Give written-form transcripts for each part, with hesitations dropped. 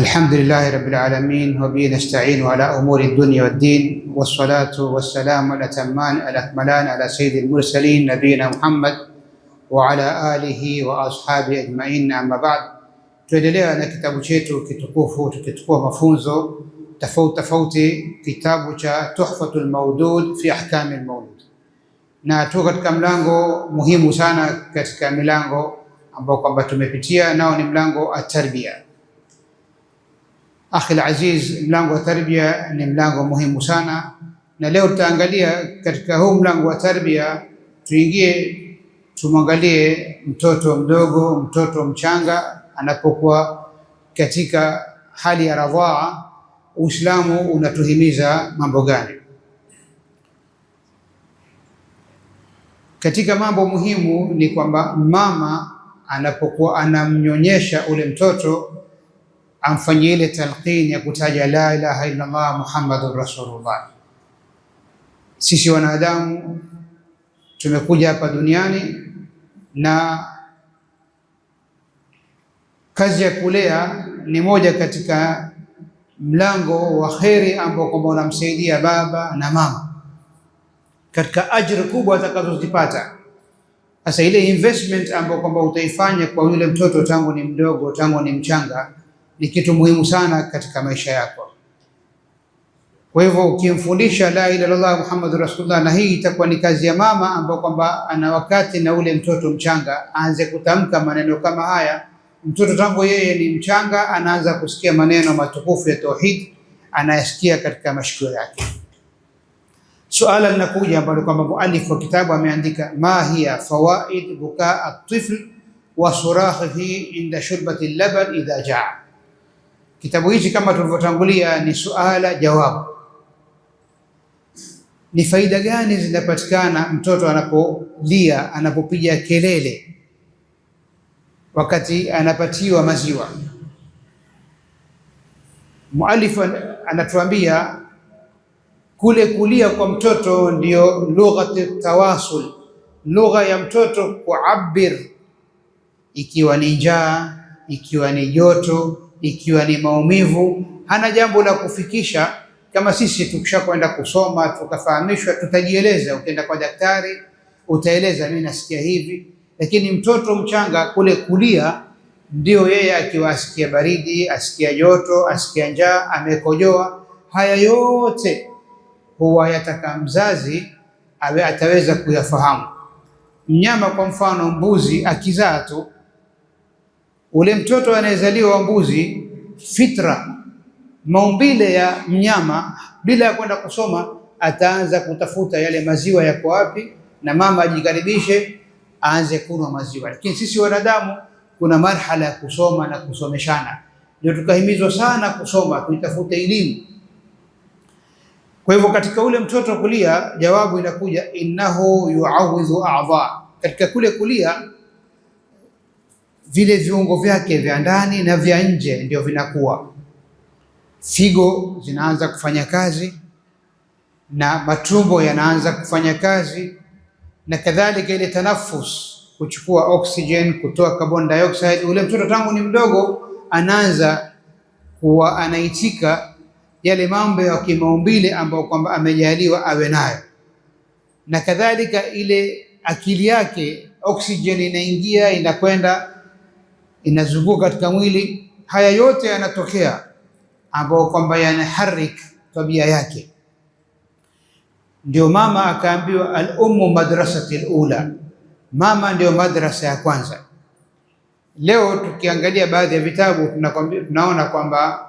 الحمد لله رب العالمين وبه نستعين على أمور الدنيا والدين والصلاة والسلام الأتمان الأكملان على سيد المرسلين نبينا محمد وعلى آله وأصحابه أجمعين. أما بعد, tuendelea na kitabu chetu kitukufu tukichukua mafunzo tofauti, kitabu cha Tuhfatul Mawdud fi Ahkam al-Mawlud, na tuko katika mlango muhimu sana katika milango ambao kwamba tumepitia, nao ni mlango at-tarbiya. Akhi al-aziz, mlango wa tarbia ni mlango muhimu sana, na leo tutaangalia katika huu mlango wa tarbia, tumwangalie mtoto mdogo, mtoto mchanga anapokuwa katika hali ya radhaa. Uislamu unatuhimiza mambo gani? Katika mambo muhimu ni kwamba mama anapokuwa anamnyonyesha ule mtoto amfanyie ile talqin ya kutaja la ilaha illa Allah Muhammadur Rasulullah. Sisi wanadamu tumekuja hapa duniani na kazi ya kulea ni moja katika mlango wa kheri ambao kwamba unamsaidia baba na mama katika ajira kubwa atakazozipata. Sasa ile investment ambayo kwamba utaifanya kwa yule mtoto tangu ni mdogo, tangu ni mchanga, ni kitu muhimu sana katika maisha yako. Kwa hivyo ukimfundisha la ilaha illallah Muhammadur Rasulullah, na hii itakuwa ni kazi ya mama ambao kwamba ana wakati na ule mtoto mchanga aanze kutamka maneno kama haya. Mtoto tangu yeye ni mchanga anaanza kusikia maneno matukufu ya tauhid, anayasikia katika mashikio yake. Suala linakuja ambalo kwamba muallif wa kitabu ameandika, ma hiya fawaid bukaa at-tifl wa surakhihi inda shurbati al-laban idha jaa. Kitabu hichi kama tulivyotangulia ni suala jawabu. Ni faida gani zinapatikana mtoto anapolia, anapopiga kelele wakati anapatiwa maziwa? Muallif anatuambia kule kulia kwa mtoto ndio lughati tawasul, lugha ya mtoto kuabir, ikiwa ni njaa, ikiwa ni joto, ikiwa ni maumivu. Hana jambo la kufikisha. Kama sisi tukishakwenda kusoma tukafahamishwa, tutajieleza. Ukienda kwa daktari utaeleza, mimi nasikia hivi. Lakini mtoto mchanga kule kulia ndio yeye akiwa asikia baridi, asikia joto, asikia njaa, amekojoa, haya yote huwa yataka mzazi awe ataweza kuyafahamu. Mnyama kwa mfano mbuzi akizaa tu, ule mtoto anayezaliwa wa mbuzi, fitra, maumbile ya mnyama, bila ya kwenda kusoma ataanza kutafuta yale maziwa yako wapi, na mama ajikaribishe aanze kunywa maziwa. Lakini sisi wanadamu kuna marhala ya kusoma na kusomeshana, ndio tukahimizwa sana kusoma, tuitafute elimu. Kwa hivyo katika ule mtoto kulia, jawabu inakuja innahu yuawidhu a'dha. Katika kule kulia, vile viungo vyake vya ndani na vya nje ndio vinakuwa. Figo zinaanza kufanya kazi na matumbo yanaanza kufanya kazi, na kadhalika ile tanafus, kuchukua oxygen, kutoa carbon dioxide. Ule mtoto tangu ni mdogo anaanza kuwa anaitika yale mambo ya kimaumbile ambayo kwamba amejaliwa awe nayo, na kadhalika ile akili yake, oxygen inaingia, inakwenda, inazunguka katika mwili. Haya yote yanatokea ambao kwamba yanaharik tabia yake. Ndio mama akaambiwa al-ummu madrasati al-ula, mama ndio madrasa ya kwanza. Leo tukiangalia baadhi ya vitabu tunaona kwamba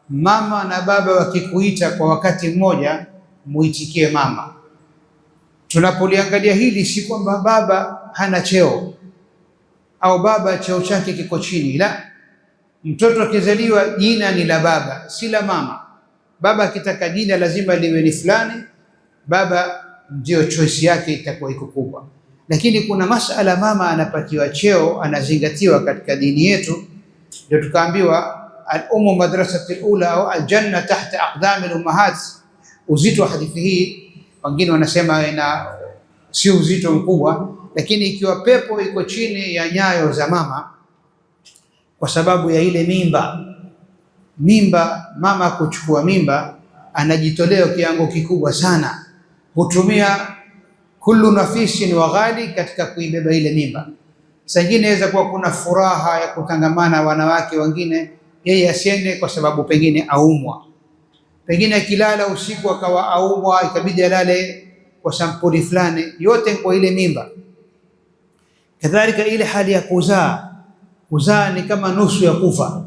mama na baba wakikuita kwa wakati mmoja, muitikie mama. Tunapoliangalia hili, si kwamba baba hana cheo au baba cheo chake kiko chini, la. Mtoto akizaliwa jina ni la baba, si la mama. Baba akitaka jina lazima liwe ni fulani, baba ndio choice yake itakuwa iko kubwa. Lakini kuna masala mama anapatiwa cheo, anazingatiwa katika dini yetu. Ndio tukaambiwa al-ummu madrasati al-ula au al-janna tahta aqdam al-ummahat. Uzito wa hadithi hii wengine wanasema si uzito mkubwa, lakini ikiwa pepo iko chini ya nyayo za mama kwa sababu ya ile mimba, mimba, mama kuchukua mimba anajitolea kiwango kikubwa sana, hutumia kullu nafisin wa ghali katika kuibeba ile mimba. Sangine inaweza kuwa kuna furaha ya kutangamana wanawake wengine, yeye asiende kwa sababu pengine aumwa, pengine akilala usiku akawa aumwa, ikabidi alale kwa sampuli fulani, yote kwa ile mimba. Kadhalika ile hali ya kuzaa ni kama nusu ya kufa.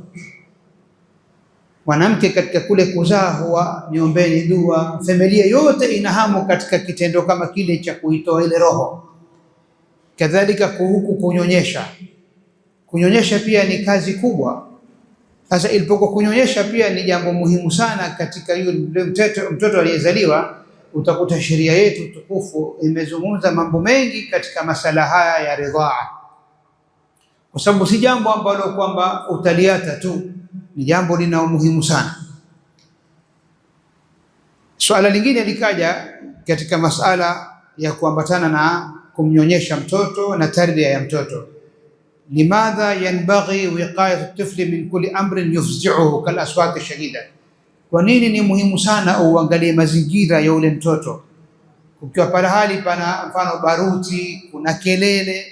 Mwanamke katika kule kuzaa huwa niombeni dua, familia yote inahamu katika kitendo kama kile cha kuitoa ile roho. Kadhalika huku kunyonyesha pia ni kazi kubwa. Sasa ilipokuwa kunyonyesha pia ni jambo muhimu sana katika yule mtoto aliyezaliwa, utakuta sheria yetu tukufu imezungumza mambo mengi katika masala haya ya ridhaa, kwa sababu si jambo ambalo kwamba utaliata tu, ni jambo lina umuhimu sana. Swala lingine likaja katika masala ya kuambatana na kumnyonyesha mtoto na tarbia ya mtoto. Limadha yanbaghi wiqayatu at-tifli min kulli amrin yufzi'uhu kal aswat shadida, kwa nini ni muhimu sana uangalie mazingira ya ule mtoto? Ukiwa pale hali pana mfano baruti, kuna kelele,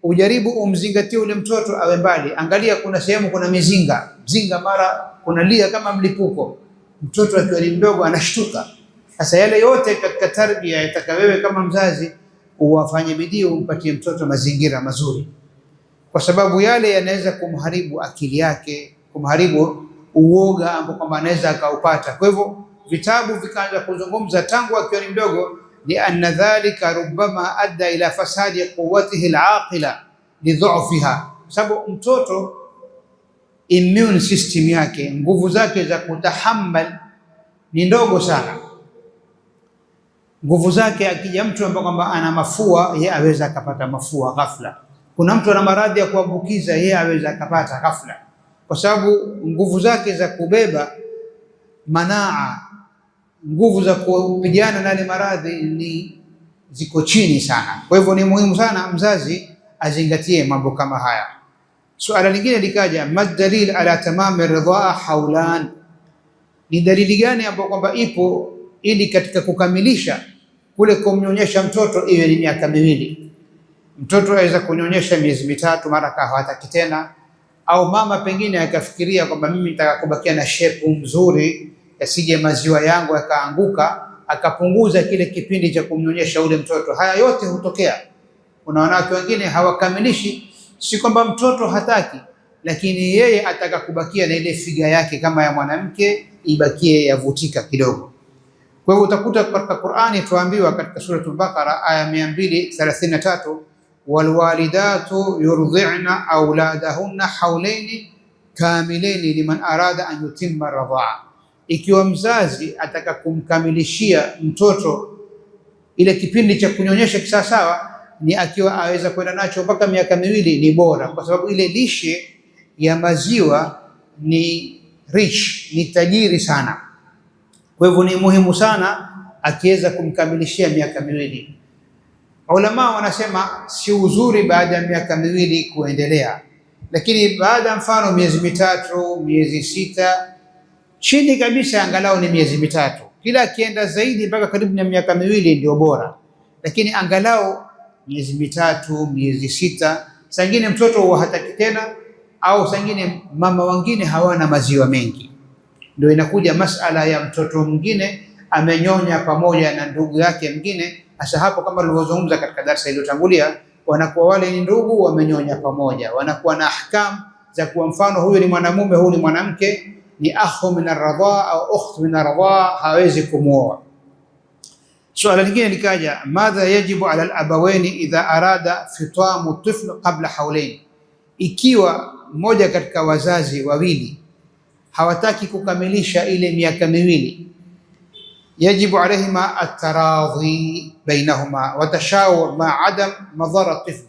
ujaribu umzingatie ule mtoto awe mbali. Angalia kuna sehemu kuna mzinga, mara kuna lia kama mlipuko, mtoto akiwa ni mdogo anashtuka. Sasa yale yote katika tarbia yataka wewe kama mzazi uwafanye bidii umpatie mtoto mazingira mazuri, kwa sababu yale yanaweza kumharibu akili yake, kumharibu uoga ambao kwamba anaweza akaupata. Kwa hivyo vitabu vikaanza kuzungumza tangu akiwa ni mdogo, li anna dhalika rubbama adda ila fasadi quwwatihi al-aqila li dha'fiha, sababu mtoto immune system yake, nguvu zake za kutahammal ni ndogo sana. Nguvu zake, akija mtu ambaye kwamba ana mafua, yeye aweza akapata mafua ghafla. Kuna mtu ana maradhi ya kuambukiza, yeye aweza akapata ghafla, kwa sababu nguvu zake za kubeba manaa, nguvu za kupigana na ile maradhi ni ziko chini sana. Kwa hivyo ni muhimu sana mzazi azingatie mambo kama haya. Suala lingine likaja, madalil ala tamami ridhaa haulan, ni dalili gani ambayo kwamba ipo ili katika kukamilisha kule kumnyonyesha mtoto iwe ni miaka miwili. Mtoto aweza kunyonyesha miezi mitatu mara hataki tena, au mama pengine akafikiria kwamba mimi nitaka kubakia na shepu mzuri, yasije maziwa yangu yakaanguka, akapunguza kile kipindi cha kumnyonyesha ule mtoto. Haya yote hutokea. Kuna wanawake wengine hawakamilishi, si kwamba mtoto hataki, lakini yeye ataka kubakia na ile figa yake kama ya mwanamke, ibakie yavutika kidogo. Kwa hivyo utakuta katika Qur'ani tuambiwa katika suratul Baqara aya 233, walwalidatu yurdi'na auladahunna hawlaini kamilaini liman arada an yutimma radhaa. Ikiwa mzazi ataka kumkamilishia mtoto ile kipindi cha kunyonyesha kisawasawa, ni akiwa aweza kwenda nacho mpaka miaka miwili ni bora, kwa sababu ile lishe ya maziwa ni rich, ni tajiri sana. Kwa hivyo ni muhimu sana akiweza kumkamilishia miaka miwili. Ulama wanasema si uzuri baada ya miaka miwili kuendelea, lakini baada mfano miezi mitatu, miezi sita, chini kabisa angalau ni miezi mitatu. Kila akienda zaidi mpaka karibu na miaka miwili ndio bora, lakini angalau miezi mitatu, miezi sita. Sangine mtoto huwa hataki tena, au sangine mama wengine hawana maziwa mengi, ndio inakuja masala ya mtoto mwingine amenyonya pamoja na ndugu yake mwingine. Hasa hapo kama tulivyozungumza katika darasa iliyotangulia, wanakuwa wale ni ndugu wamenyonya pamoja, wanakuwa na ahkam za kuwa mfano huyu ni mwanamume, huyu ni mwanamke, ni akhu min ar-radhaa au ukht min ar-radhaa, hawezi kumuoa. Suala lingine likaja, madha yajibu ala al-abawaini idha arada fitamu tifl qabla hawlain, ikiwa mmoja katika wazazi wawili hawataki kukamilisha ile miaka miwili, yajibu alayhima at-taradhi bainahuma wa tashawur ma adam madhara tifl.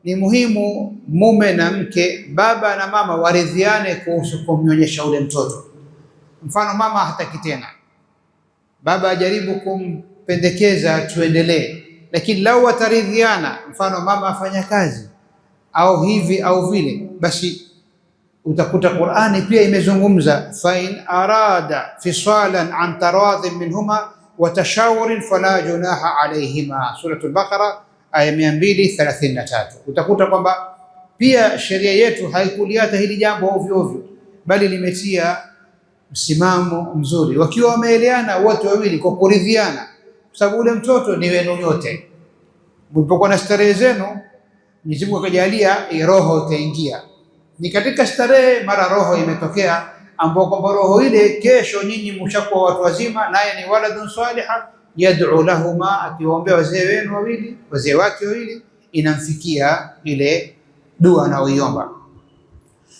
Ni muhimu mume na mke, baba na mama waridhiane kuhusu kumnyonyesha ule mtoto. Mfano mama hataki tena, baba ajaribu kumpendekeza tuendelee, lakini lau wataridhiana, mfano mama afanya kazi au hivi au vile, basi utakuta Qur'ani pia imezungumza fa in arada fisalan an taradhin minhuma wa tashawurin fala junaha alayhima, Suratul Baqara aya 233. Utakuta kwamba pia sheria yetu haikuliata hili jambo ovyo ovyo, bali limetia msimamo mzuri, wakiwa wameeleana wote wawili kwa kuridhiana, kwa sababu ule mtoto ni wenu nyote. Mlipokuwa na starehe zenu, Mwenyezi Mungu akajalia roho itaingia, ni katika starehe mara roho imetokea, ambao kwamba roho ile kesho nyinyi mshakuwa watu wazima, naye ni waladun saliha yad'u lahuma, akiwaombea wazee wenu wawili, wazee wake wawili, inamfikia ile dua anaoiomba.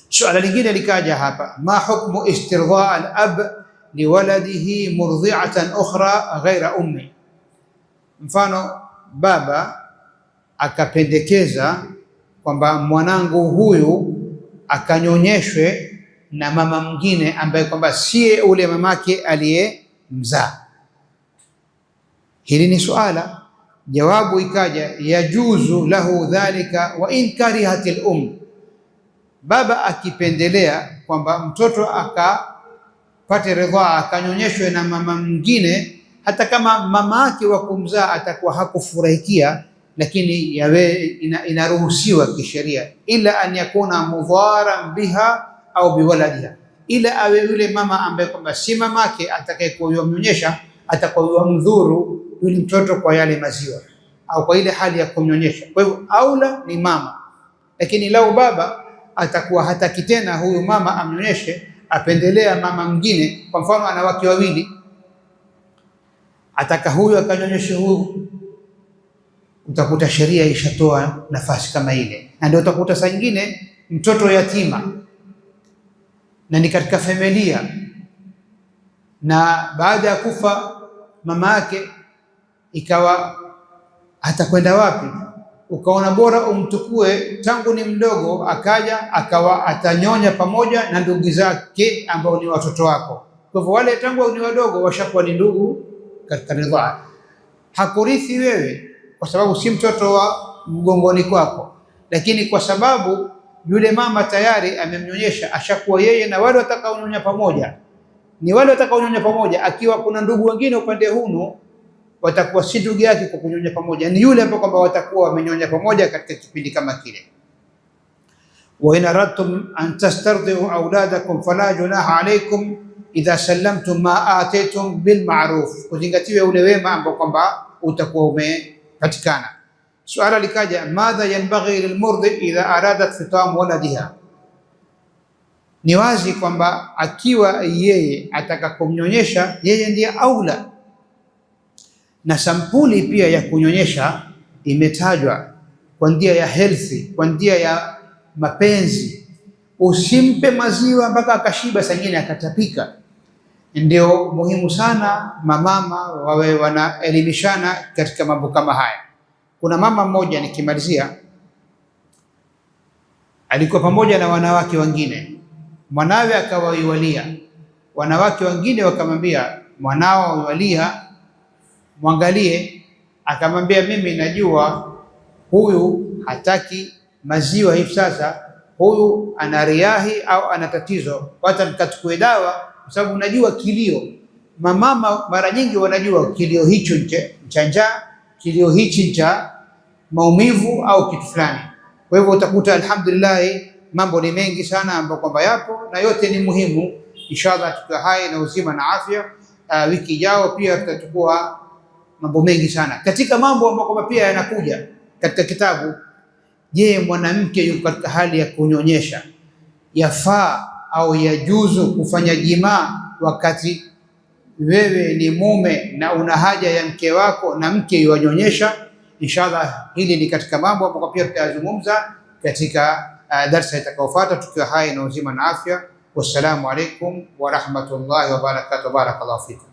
Suala lingine likaja hapa, ma hukmu istirdaa al-ab liwaladihi murdhi'atan ukhra ghaira ummi. Mfano, baba akapendekeza kwamba mwanangu huyu akanyonyeshwe na mama mwingine ambaye kwamba siye ule mamake aliyemzaa. Hili ni suala, jawabu ikaja, yajuzu lahu dhalika wa in karihatil baba akipendelea kwamba mtoto akapate ridhaa akanyonyeshwe na mama mwingine, hata kama mama yake wa kumzaa atakuwa hakufurahikia, lakini inaruhusiwa kisheria, ila an yakuna mudharan biha au biwaladiha, ila awe yule mama ambaye kwamba si mamake atakayemnyonyesha atakuwa mdhuru yule mtoto kwa yale maziwa au kwa ile hali ya kumnyonyesha. Kwa hivyo aula ni mama, lakini lau baba atakuwa hataki tena huyu mama amnyonyeshe, apendelea mama mwingine, kwa mfano ana wake wawili, ataka huyu akanyonyeshe huyu, utakuta sheria ishatoa nafasi kama ile. Na ndio utakuta saa nyingine mtoto yatima na ni katika familia, na baada ya kufa mama yake ikawa atakwenda wapi, ukaona bora umtukue tangu ni mdogo, akaja akawa atanyonya pamoja na ndugu zake ambao ni watoto wako. Kwa hivyo wale tangu ni wadogo washakuwa ni ndugu katika ridhaa, hakurithi wewe kwa sababu si mtoto wa mgongoni kwako, lakini kwa sababu yule mama tayari amemnyonyesha, ashakuwa yeye na wale watakaonyonya pamoja ni wale watakaonyonya pamoja. Akiwa kuna ndugu wengine upande huno, watakuwa si ndugu yake kwa kunyonya pamoja, ni yule ambao kwamba watakuwa wamenyonya pamoja katika kipindi kama kile. Wa in aradtum an tastardiu auladakum fala junaha alaykum idha sallamtum ma ataytum bil ma'ruf, kuzingatiwe ule wema ambao kwamba utakuwa umepatikana. Suala likaja, madha yanbaghi lilmurdi idha aradat fitam waladiha. Ni wazi kwamba akiwa yeye ataka kumnyonyesha, yeye ndiye aula, na sampuli pia ya kunyonyesha imetajwa kwa njia ya healthy, kwa njia ya mapenzi. Usimpe maziwa mpaka akashiba, sangine akatapika. Ndio muhimu sana mamama wawe wanaelimishana katika mambo kama haya. Kuna mama mmoja, nikimalizia, alikuwa pamoja na wanawake wengine, mwanawe akawaiwalia. Wanawake wengine wakamwambia, mwanao walia, mwangalie. Akamwambia, mimi najua huyu hataki maziwa hivi sasa, huyu ana riahi au ana tatizo, wacha nikachukue dawa, kwa sababu najua kilio. Mamama mara nyingi wanajua kilio hicho cha njaa, kilio hichi cha maumivu au kitu fulani. Kwa hivyo utakuta alhamdulillah mambo ni mengi sana ambayo kwamba yapo, na yote ni muhimu. Inshallah tukiwa hai na uzima na afya, wiki ijayo pia tutachukua mambo mengi sana katika mambo ambayo kwamba pia yanakuja katika kitabu. Je, mwanamke yuko katika hali ya kunyonyesha, yafaa au yajuzu kufanya jimaa wakati wewe ni mume na una haja ya mke wako na mke yuanyonyesha? Inshallah hili ni katika mambo ambayo pia tutayazungumza katika darasa itakayofuata tukiwa hai na uzima na afya. Wassalamu alaikum wa rahmatullahi wa barakatuh. Barakallahu fikum.